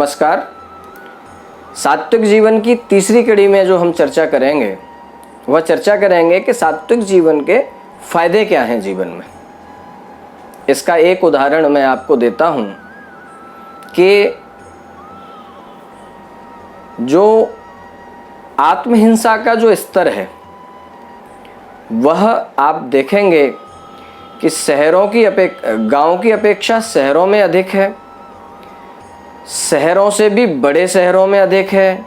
नमस्कार। सात्विक जीवन की तीसरी कड़ी में जो हम चर्चा करेंगे वह चर्चा करेंगे कि सात्विक जीवन के फायदे क्या हैं जीवन में। इसका एक उदाहरण मैं आपको देता हूं कि जो आत्महिंसा का जो स्तर है वह आप देखेंगे कि गांव की अपेक्षा शहरों में अधिक है, शहरों से भी बड़े शहरों में अधिक है,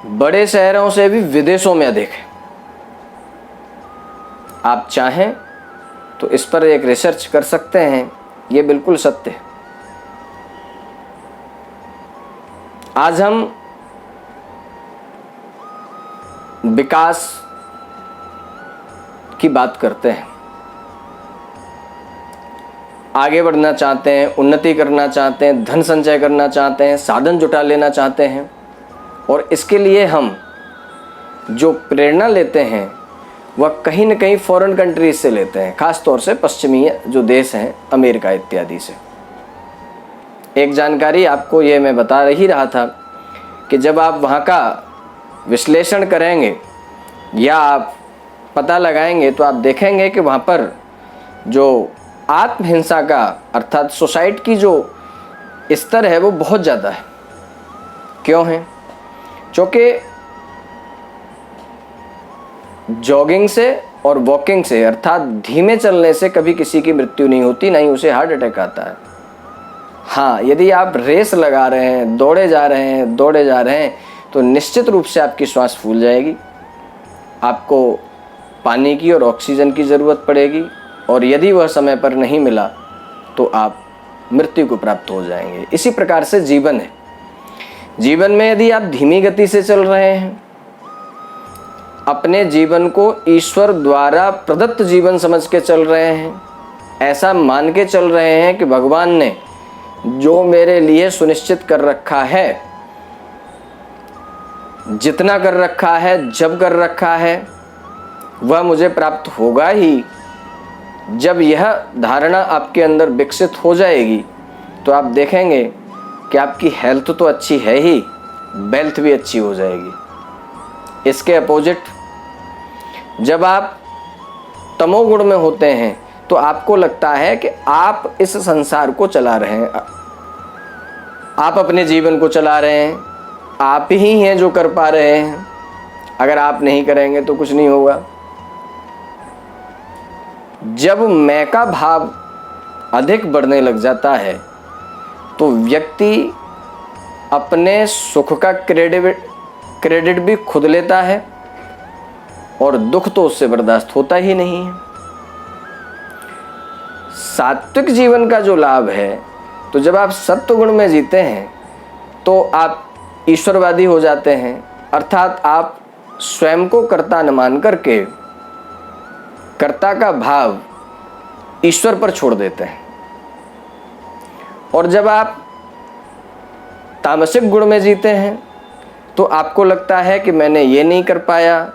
बड़े शहरों से भी विदेशों में अधिक है। आप चाहें तो इस पर एक रिसर्च कर सकते हैं, ये बिल्कुल सत्य है। आज हम विकास की बात करते हैं, आगे बढ़ना चाहते हैं, उन्नति करना चाहते हैं, धन संचय करना चाहते हैं, साधन जुटा लेना चाहते हैं, और इसके लिए हम जो प्रेरणा लेते हैं वह कहीं न कहीं फॉरेन कंट्रीज से लेते हैं, खास तौर से पश्चिमी जो देश हैं, अमेरिका इत्यादि से। एक जानकारी आपको ये मैं बता ही रहा था कि जब आप वहाँ का विश्लेषण करेंगे या आप पता लगाएंगे तो आप देखेंगे कि वहाँ पर जो आत्महिंसा का अर्थात सुसाइड की जो स्तर है वो बहुत ज़्यादा है। क्यों है? क्योंकि जॉगिंग से और वॉकिंग से अर्थात धीमे चलने से कभी किसी की मृत्यु नहीं होती, ना ही उसे हार्ट अटैक आता है। हाँ, यदि आप रेस लगा रहे हैं, दौड़े जा रहे हैं तो निश्चित रूप से आपकी श्वास फूल जाएगी, आपको पानी की और ऑक्सीजन की ज़रूरत पड़ेगी, और यदि वह समय पर नहीं मिला तो आप मृत्यु को प्राप्त हो जाएंगे। इसी प्रकार से जीवन है। जीवन में यदि आप धीमी गति से चल रहे हैं, अपने जीवन को ईश्वर द्वारा प्रदत्त जीवन समझ के चल रहे हैं, ऐसा मान के चल रहे हैं कि भगवान ने जो मेरे लिए सुनिश्चित कर रखा है, जितना कर रखा है, जब कर रखा है, वह मुझे प्राप्त होगा ही। जब यह धारणा आपके अंदर विकसित हो जाएगी तो आप देखेंगे कि आपकी हेल्थ तो अच्छी है ही, वेल्थ भी अच्छी हो जाएगी। इसके अपोजिट जब आप तमोगुण में होते हैं तो आपको लगता है कि आप इस संसार को चला रहे हैं, आप अपने जीवन को चला रहे हैं, आप ही हैं जो कर पा रहे हैं, अगर आप नहीं करेंगे तो कुछ नहीं होगा। जब मैं का भाव अधिक बढ़ने लग जाता है तो व्यक्ति अपने सुख का क्रेडिट भी खुद लेता है और दुख तो उससे बर्दाश्त होता ही नहीं है। सात्विक जीवन का जो लाभ है, तो जब आप सत्वगुण में जीते हैं तो आप ईश्वरवादी हो जाते हैं, अर्थात आप स्वयं को कर्ता न मान करके कर्ता का भाव ईश्वर पर छोड़ देते हैं। और जब आप तामसिक गुण में जीते हैं तो आपको लगता है कि मैंने ये नहीं कर पाया,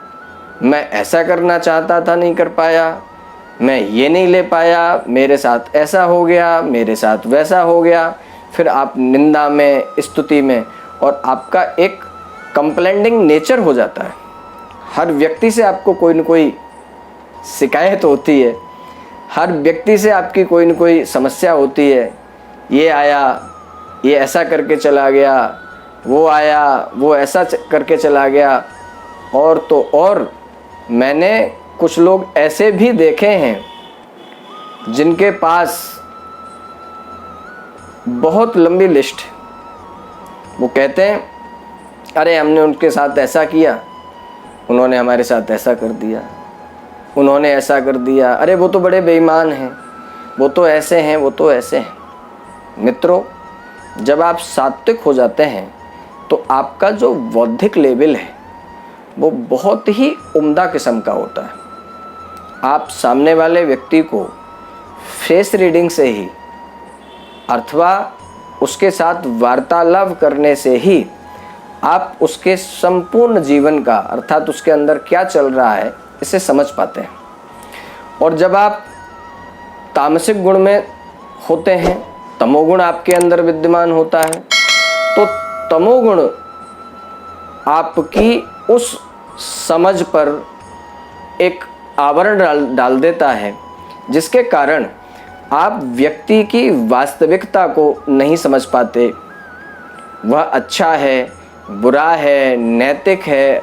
मैं ऐसा करना चाहता था नहीं कर पाया, मैं ये नहीं ले पाया, मेरे साथ ऐसा हो गया, मेरे साथ वैसा हो गया। फिर आप निंदा में, स्तुति में, और आपका एक कंप्लेंटिंग नेचर हो जाता है। हर व्यक्ति से आपको कोई न कोई शिकायत होती है, हर व्यक्ति से आपकी कोई न कोई समस्या होती है। ये आया, ये ऐसा करके चला गया, वो आया, वो ऐसा करके चला गया। और तो और मैंने कुछ लोग ऐसे भी देखे हैं जिनके पास बहुत लंबी लिस्ट है। वो कहते हैं, अरे हमने उनके साथ ऐसा किया, उन्होंने हमारे साथ ऐसा कर दिया, उन्होंने ऐसा कर दिया, अरे वो तो बड़े बेईमान हैं, वो तो ऐसे हैं, वो तो ऐसे हैं। मित्रों, जब आप सात्विक हो जाते हैं तो आपका जो बौद्धिक लेवल है वो बहुत ही उम्दा किस्म का होता है। आप सामने वाले व्यक्ति को फेस रीडिंग से ही अथवा उसके साथ वार्तालाप करने से ही आप उसके संपूर्ण जीवन का अर्थात उसके अंदर क्या चल रहा है इसे समझ पाते हैं। और जब आप तामसिक गुण में होते हैं, तमोगुण आपके अंदर विद्यमान होता है, तो तमोगुण आपकी उस समझ पर एक आवरण डाल देता है, जिसके कारण आप व्यक्ति की वास्तविकता को नहीं समझ पाते। वह अच्छा है, बुरा है, नैतिक है,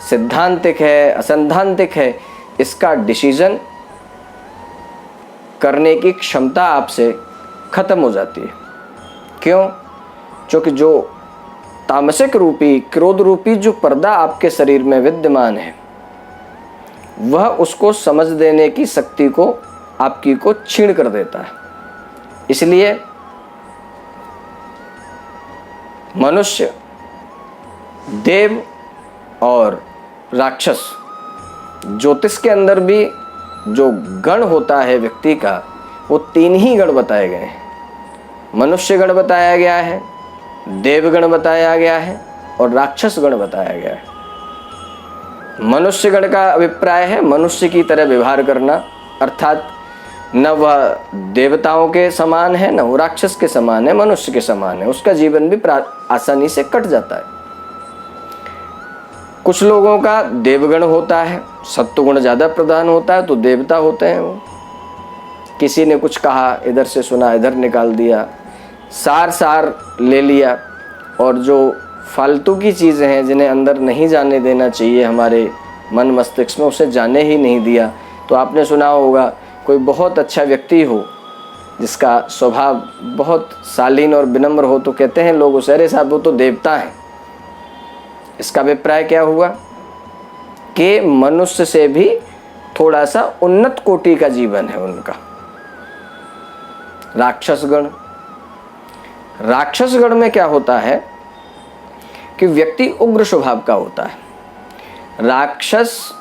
सिद्धांतिक है, असैद्धांतिक है, इसका डिसीजन करने की क्षमता आपसे खत्म हो जाती है। क्यों? क्योंकि जो तामसिक रूपी, क्रोध रूपी जो पर्दा आपके शरीर में विद्यमान है, वह उसको समझ देने की शक्ति को आपकी को छीन कर देता है। इसलिए मनुष्य, देव और राक्षस, ज्योतिष के अंदर भी जो गण होता है व्यक्ति का, वो 3 ही गण बताए गए हैं। मनुष्य गण बताया गया है, देवगण बताया गया है और राक्षस गण बताया गया है। मनुष्य गण का अभिप्राय है मनुष्य की तरह व्यवहार करना, अर्थात न वह देवताओं के समान है, न वो राक्षस के समान है, मनुष्य के समान है। उसका जीवन भी आसानी से कट जाता है। कुछ लोगों का देवगण होता है, सत्वगुण ज़्यादा प्रधान होता है, तो देवता होते हैं वो। किसी ने कुछ कहा, इधर से सुना, इधर निकाल दिया, सार ले लिया, और जो फालतू की चीज़ें हैं जिन्हें अंदर नहीं जाने देना चाहिए हमारे मन मस्तिष्क में, उसे जाने ही नहीं दिया। तो आपने सुना होगा कोई बहुत अच्छा व्यक्ति हो जिसका स्वभाव बहुत शालीन और विनम्र हो, तो कहते हैं लोग उसे, अरे साहब वो तो देवता हैं। इसका अभिप्राय क्या हुआ कि मनुष्य से भी थोड़ा सा उन्नत कोटि का जीवन है उनका। राक्षसगण में क्या होता है कि व्यक्ति उग्र स्वभाव का होता है। राक्षस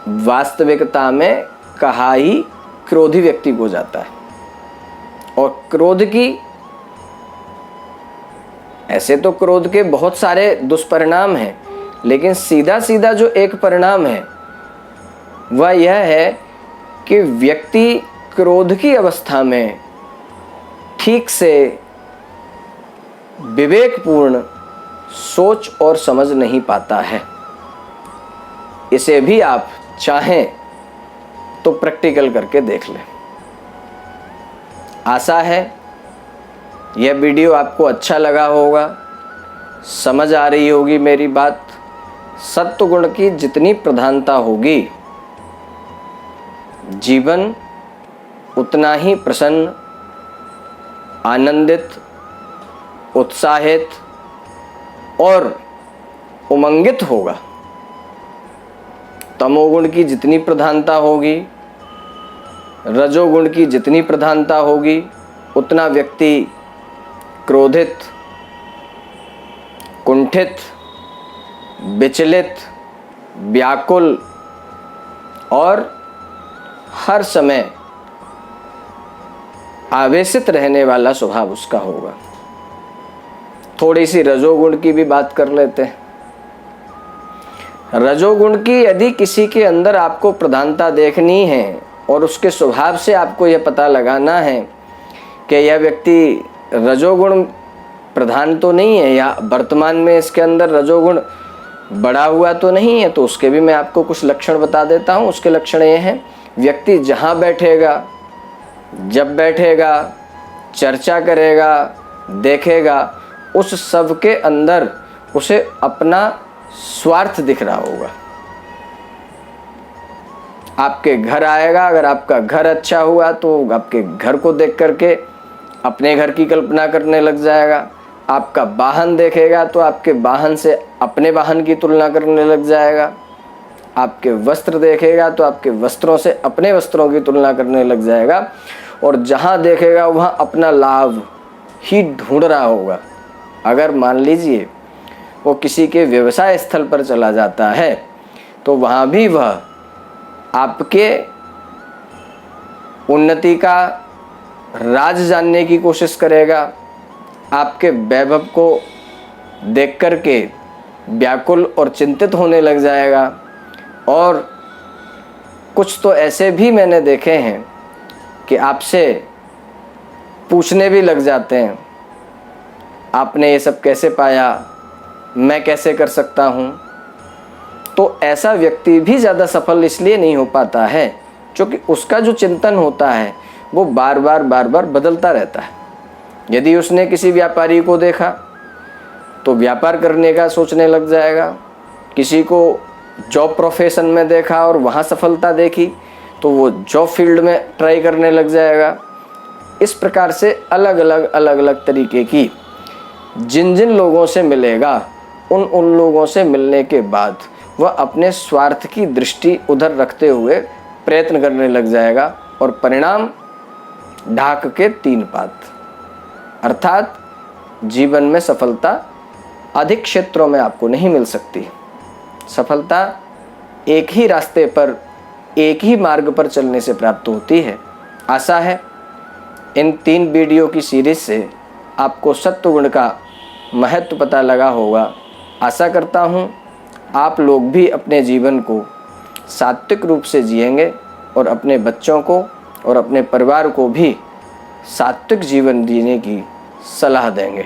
वास्तविकता में कहा ही क्रोधी व्यक्ति को जाता है, और क्रोध की, ऐसे तो क्रोध के बहुत सारे दुष्परिणाम हैं, लेकिन सीधा सीधा जो एक परिणाम है वह यह है कि व्यक्ति क्रोध की अवस्था में ठीक से विवेकपूर्ण सोच और समझ नहीं पाता है। इसे भी आप चाहें तो प्रैक्टिकल करके देख लें। आशा है यह वीडियो आपको अच्छा लगा होगा, समझ आ रही होगी मेरी बात। सत्वगुण की जितनी प्रधानता होगी, जीवन उतना ही प्रसन्न, आनंदित, उत्साहित और उमंगित होगा। तमोगुण की जितनी प्रधानता होगी, रजोगुण की जितनी प्रधानता होगी, उतना व्यक्ति क्रोधित, कुंठित, विचलित, व्याकुल और हर समय आवेशित रहने वाला स्वभाव उसका होगा। थोड़ी सी रजोगुण की भी बात कर लेते हैं। रजोगुण की यदि किसी के अंदर आपको प्रधानता देखनी है और उसके स्वभाव से आपको यह पता लगाना है कि यह व्यक्ति रजोगुण प्रधान तो नहीं है, या वर्तमान में इसके अंदर रजोगुण बढ़ा हुआ तो नहीं है, तो उसके भी मैं आपको कुछ लक्षण बता देता हूँ। उसके लक्षण ये हैं, व्यक्ति जहाँ बैठेगा, जब बैठेगा, चर्चा करेगा, देखेगा, उस सब के अंदर उसे अपना स्वार्थ दिख रहा होगा। आपके घर आएगा, अगर आपका घर अच्छा हुआ तो आपके घर को देख करके अपने घर की कल्पना करने लग जाएगा। आपका वाहन देखेगा तो आपके वाहन से अपने वाहन की तुलना करने लग जाएगा। आपके वस्त्र देखेगा तो आपके वस्त्रों से अपने वस्त्रों की तुलना करने लग जाएगा। और जहाँ देखेगा वहाँ अपना लाभ ही ढूंढ रहा होगा। अगर मान लीजिए वो किसी के व्यवसाय स्थल पर चला जाता है तो वहाँ भी वह आपके उन्नति का राज जानने की कोशिश करेगा। आपके वैभव को देख कर के व्याकुल और चिंतित होने लग जाएगा। और कुछ तो ऐसे भी मैंने देखे हैं कि आपसे पूछने भी लग जाते हैं आपने ये सब कैसे पाया, मैं कैसे कर सकता हूँ, तो ऐसा व्यक्ति भी ज़्यादा सफल इसलिए नहीं हो पाता है क्योंकि उसका जो चिंतन होता है वो बार बार बदलता रहता है। यदि उसने किसी व्यापारी को देखा तो व्यापार करने का सोचने लग जाएगा, किसी को जॉब प्रोफेशन में देखा और वहाँ सफलता देखी तो वो जॉब फील्ड में ट्राई करने लग जाएगा। इस प्रकार से अलग अलग तरीके की जिन जिन लोगों से मिलेगा उन लोगों से मिलने के बाद वह अपने स्वार्थ की दृष्टि उधर रखते हुए प्रयत्न करने लग जाएगा और परिणाम ढाक के 3 पात, अर्थात जीवन में सफलता अधिक क्षेत्रों में आपको नहीं मिल सकती। सफलता एक ही रास्ते पर, एक ही मार्ग पर चलने से प्राप्त होती है। आशा है इन 3 वीडियो की सीरीज से आपको सत्वगुण का महत्व पता लगा होगा। आशा करता हूँ आप लोग भी अपने जीवन को सात्विक रूप से जिएंगे और अपने बच्चों को और अपने परिवार को भी सात्विक जीवन जीने की सलाह देंगे।